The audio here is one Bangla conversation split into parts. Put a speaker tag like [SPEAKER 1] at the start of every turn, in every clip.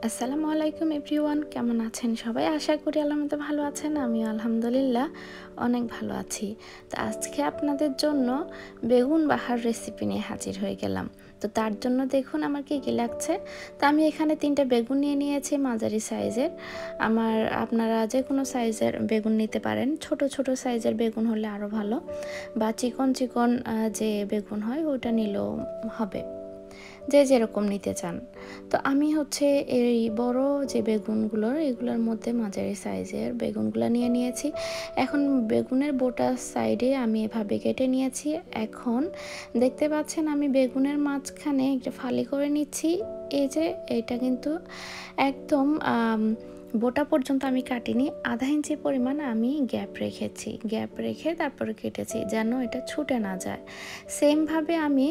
[SPEAKER 1] আসসালামু আলাইকুম এভরিওয়ান, কেমন আছেন সবাই? আশা করি আল্লাহর মধ্যে ভালো আছেন। আমিও আলহামদুলিল্লাহ অনেক ভালো আছি। তো আজকে আপনাদের জন্য বেগুন বাহার রেসিপি নিয়ে হাজির হয়ে গেলাম। তো তার জন্য দেখুন আমার কী কী লাগছে। তো আমি এখানে 3টা বেগুন নিয়ে নিয়েছি মাঝারি সাইজের। আপনারা যে কোনো সাইজের বেগুন নিতে পারেন, ছোট ছোট সাইজের বেগুন হলে আরও ভালো, বা চিকন চিকন যে বেগুন হয় ওটা নিলেও হবে, যে যেরকম নিতে চান। তো আমি হচ্ছে এই বড় যে বেগুনগুলো, এগুলোর মধ্যে মাঝারি সাইজের বেগুনগুলো নিয়ে নিয়েছি। এখন বেগুনের বোটা সাইডে আমি এভাবে কেটে নিয়েছি। এখন দেখতে পাচ্ছেন আমি বেগুনের মাঝখানে একটা ফালি করে নিচ্ছি। এই যে এটা কিন্তু একদম বোটা পর্যন্ত আমি কাটিনি, আধা ইঞ্চি পরিমাণ আমি গ্যাপ রেখে তারপরে কেটেছি যেন এটা ছুটে না যায়। সেমভাবে আমি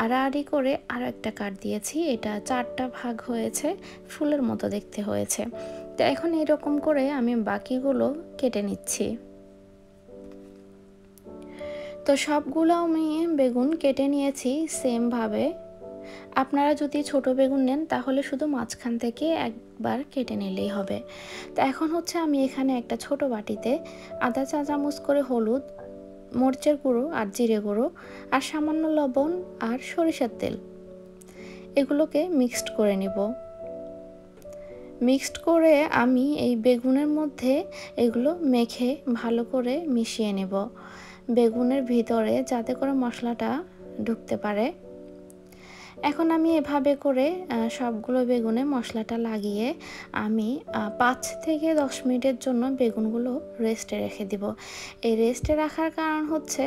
[SPEAKER 1] আড়াআড়ি করে আরও একটা কাট দিয়েছি। এটা 4টা ভাগ হয়েছে, ফুলের মতো দেখতে হয়েছে। তো এখন এরকম করে আমি বাকিগুলো কেটে নিচ্ছি। তো সবগুলো আমি বেগুন কেটে নিয়েছি সেমভাবে। আপনারা যদি ছোট বেগুন নেন তাহলে শুধু মাঝখান থেকে একবার কেটে নিলেই হবে। তো এখন হচ্ছে আমি এখানে একটা ছোট বাটিতে আধা চা চামচ করে হলুদ, মরিচের গুঁড়ো আর জিরে গুঁড়ো আর সামান্য লবণ আর সরিষার তেল, এগুলোকে মিক্সড করে নিব। মিক্সড করে আমি এই বেগুনের মধ্যে এগুলো মেখে ভালো করে মিশিয়ে নেব বেগুনের ভিতরে, যাতে করে মশলাটা ঢুকতে পারে। এখন আমি এভাবে করে সবগুলো বেগুনে মশলাটা লাগিয়ে আমি 5 থেকে 10 মিনিটের জন্য বেগুনগুলো রেস্টে রেখে দিব। এই রেস্টে রাখার কারণ হচ্ছে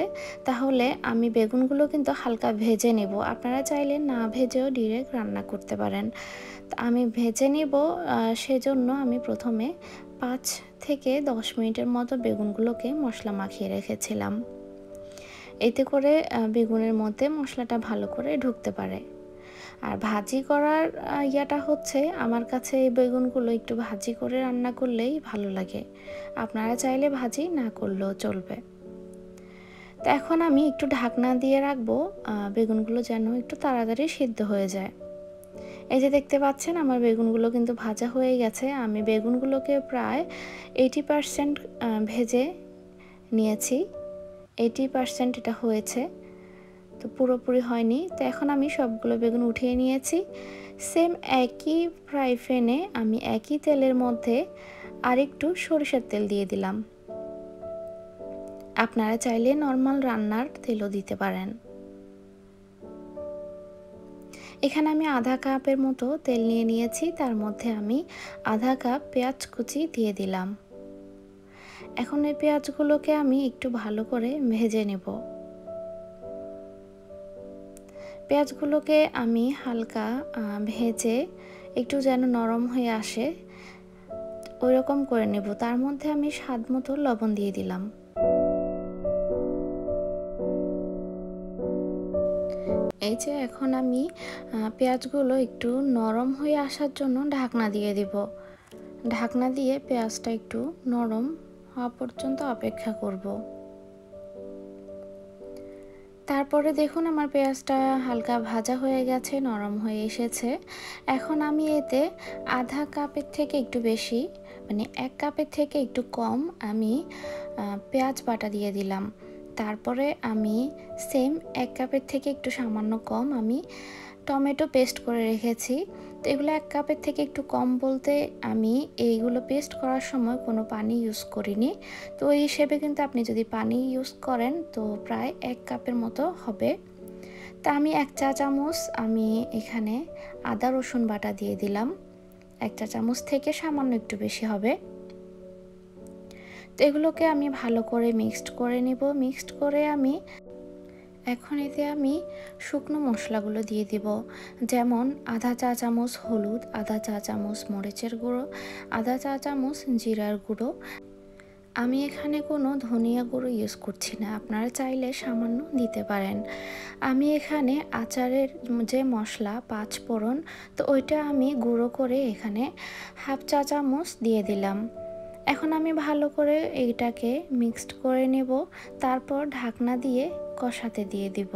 [SPEAKER 1] তাহলে আমি বেগুনগুলো কিন্তু হালকা ভেজে নেব। আপনারা চাইলে না ভেজেও ডিরেক্ট রান্না করতে পারেন। আমি ভেজে নেব, সেজন্য আমি প্রথমে 5 থেকে 10 মিনিটের মতো বেগুনগুলোকে মশলা মাখিয়ে রেখেছিলাম। এতে করে বেগুনের মধ্যে মশলাটা ভালো করে ঢুকতে পারে। আর ভাজি করার ইয়াটা হচ্ছে, আমার কাছে এই বেগুনগুলো একটু ভাজি করে রান্না করলেই ভালো লাগে। আপনারা চাইলে ভাজি না করলেও চলবে। তো এখন আমি একটু ঢাকনা দিয়ে রাখবো বেগুনগুলো যেন একটু তাড়াতাড়ি সিদ্ধ হয়ে যায়। এই যে দেখতে পাচ্ছেন আমার বেগুনগুলো কিন্তু ভাজা হয়ে গেছে। আমি বেগুনগুলোকে প্রায় 80% ভেজে নিয়েছি। 80% এটা হয়েছে, তো পুরোপুরি হয়নি। তো এখন আমি সবগুলো বেগুন উঠিয়ে নিয়েছি। সেম একই ফ্রাই প্যানে আমি একই তেলের মধ্যে আরেকটু সরিষার তেল দিয়ে দিলাম। আপনারা চাইলে নর্মাল রান্নার তেলও দিতে পারেন। এখানে আমি আধা কাপের মতো তেল নিয়ে নিয়েছি, তার মধ্যে আমি আধা কাপ পেঁয়াজ কুচি দিয়ে দিলাম। এখন এই পেঁয়াজগুলোকে আমি একটু ভালো করে ভেজে নেব। পেঁয়াজগুলোকে আমি হালকা ভেজে একটু যেন নরম হয়ে আসে ওই রকম করে নেব। তার মধ্যে আমি স্বাদ মতো লবণ দিয়ে দিলাম। এই যে এখন আমি পেঁয়াজগুলো একটু নরম হয়ে আসার জন্য ঢাকনা দিয়ে দিব। ঢাকনা দিয়ে পেঁয়াজটা একটু নরম হওয়া পর্যন্ত অপেক্ষা করব। তারপরে দেখুন আমার পেঁয়াজটা হালকা ভাজা হয়ে গেছে, নরম হয়ে এসেছে। এখন আমি এতে আধা কাপের থেকে একটু বেশি, মানে 1 কাপের থেকে একটু কম আমি পেঁয়াজ বাটা দিয়ে দিলাম। তারপরে আমি সেম 1 কাপের থেকে একটু সামান্য কম আমি টমেটো পেস্ট করে রেখেছি। তো এগুলো 1 কাপের থেকে একটু কম বলতে আমি এইগুলো পেস্ট করার সময় কোনো পানি ইউজ করিনি। তো ওই হিসেবে কিন্তু আপনি যদি পানি ইউজ করেন তো প্রায় 1 কাপের মতো হবে। তা আমি 1 চা চামচ আমি এখানে আদা রসুন বাটা দিয়ে দিলাম। 1 চা চামচ থেকে সামান্য একটু বেশি হবে। তো এগুলোকে আমি ভালো করে মিক্সড করে নিব। মিক্সড করে আমি এখন এতে আমি শুকনো মশলাগুলো দিয়ে দিব, যেমন আধা চা চামচ হলুদ, আধা চা চামচ মরিচের গুঁড়ো, আধা চা চামচ জিরার গুঁড়ো। আমি এখানে কোনো ধনিয়া গুঁড়ো ইউজ করছি না, আপনারা চাইলে সামান্য দিতে পারেন। আমি এখানে আচারের যে মশলা 5 ফোড়ন, তো ওইটা আমি গুঁড়ো করে এখানে হাফ চা চামচ দিয়ে দিলাম। এখন আমি ভালো করে এইটাকে মিক্সড করে নেব, তারপর ঢাকনা দিয়ে কষাতে দিয়ে দিব।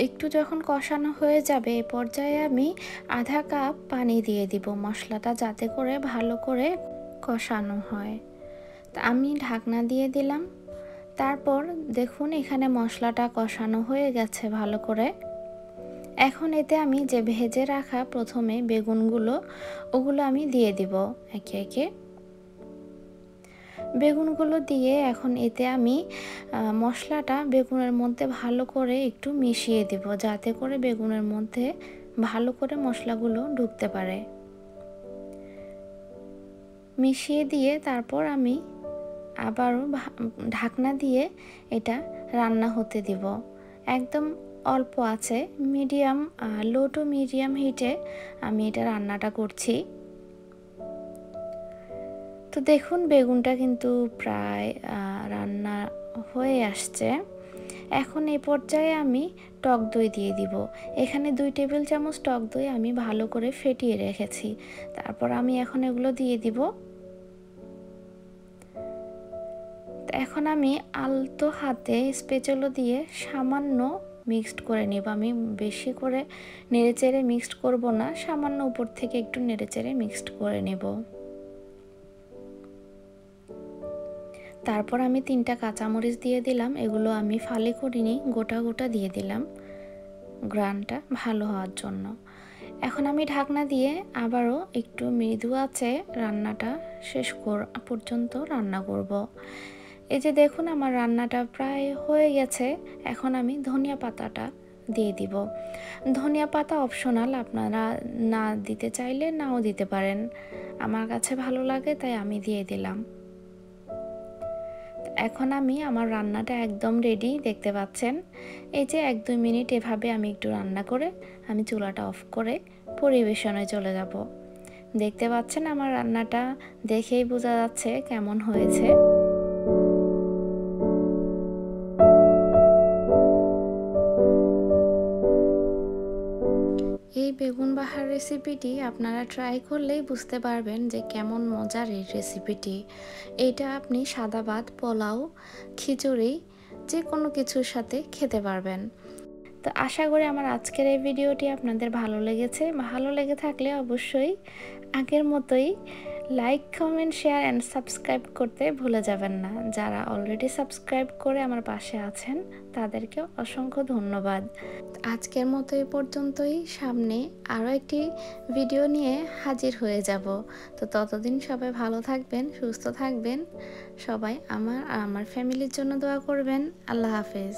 [SPEAKER 1] একটু যখন কষানো হয়ে যাবে এই পর্যায়ে আমি আধা কাপ পানি দিয়ে দিব মশলাটা যাতে করে ভালো করে কষানো হয়। তা আমি ঢাকনা দিয়ে দিলাম। তারপর দেখুন এখানে মশলাটা কষানো হয়ে গেছে ভালো করে। এখন এতে আমি যে ভেজে রাখা প্রথমে বেগুনগুলো ওগুলো আমি দিয়ে দিব একে একে। বেগুনগুলো দিয়ে এখন এতে আমি মশলাটা বেগুনের মধ্যে ভালো করে একটু মিশিয়ে দিব যাতে করে বেগুনের মধ্যে ভালো করে মশলাগুলো ঢুকতে পারে। মিশিয়ে দিয়ে তারপর আমি আবারও ঢাকনা দিয়ে এটা রান্না হতে দিব। একদম অল্প আছে মিডিয়াম লো টু মিডিয়াম হিটে আমি এটা রান্নাটা করছি। তো দেখুন বেগুনটা কিন্তু প্রায় রান্না হয়ে আসছে। এখন এই পর্যায়ে আমি টক দই দিয়ে দিব। এখানে 2 টেবিল চামচ টক দই আমি ভালো করে ফেটিয়ে রেখেছি। তারপর আমি এখন এগুলো দিয়ে দিব। এখন আমি আলতো হাতে স্প্যাচুলা দিয়ে সামান্য মিক্সড করে নিব। আমি বেশি করে নেড়েচেড়ে মিক্সড করব না, সামান্য উপর থেকে একটু নেড়েচেড়ে মিক্সড করে নেব। তারপর আমি 3টা কাঁচামরিচ দিয়ে দিলাম, এগুলো আমি ফালি করিনি, গোটা গোটা দিয়ে দিলাম গ্রানটা ভালো হওয়ার জন্য। এখন আমি ঢাকনা দিয়ে আবারও একটু মৃদু আঁচে রান্নাটা শেষ পর্যন্ত রান্না করব। এই যে দেখুন আমার রান্নাটা প্রায় হয়ে গেছে। এখন আমি ধনিয়া পাতাটা দিয়ে দিব। ধনিয়া পাতা অপশনাল, আপনারা না দিতে চাইলে নাও দিতে পারেন। আমার কাছে ভালো লাগে তাই আমি দিয়ে দিলাম। এখন আমি আমার রান্নাটা একদম রেডি, দেখতে পাচ্ছেন। এই যে 1-2 মিনিট এভাবে আমি একটু রান্না করে আমি চুলাটা অফ করে পরিবেশনে চলে যাব। দেখতে পাচ্ছেন আমার রান্নাটা দেখেই বোঝা যাচ্ছে কেমন হয়েছে। এই বেগুন বাহার রেসিপিটি আপনারা ট্রাই করলেই বুঝতে পারবেন যে কেমন মজার এই রেসিপিটি। এটা আপনি সাদা ভাত, পোলাও, খিচুড়ি যে কোনো কিছুর সাথে খেতে পারবেন। তো আশা করি আমার আজকের এই ভিডিওটি আপনাদের ভালো লেগেছে। ভালো লেগে থাকলে অবশ্যই আগের মতোই like, comment, share and subscribe করতে ভুলে যাবেন না। যারা অলরেডি সাবস্ক্রাইব করে আমার পাশে আছেন তাদেরকে অসংখ্য ধন্যবাদ। আজকের মতো এই পর্যন্তই। সামনে আরও একটি ভিডিও নিয়ে হাজির হয়ে যাব। তো ততদিন সবাই ভালো থাকবেন, সুস্থ থাকবেন। সবাই আমার ফ্যামিলির জন্য দোয়া করবেন। আল্লাহ হাফেজ।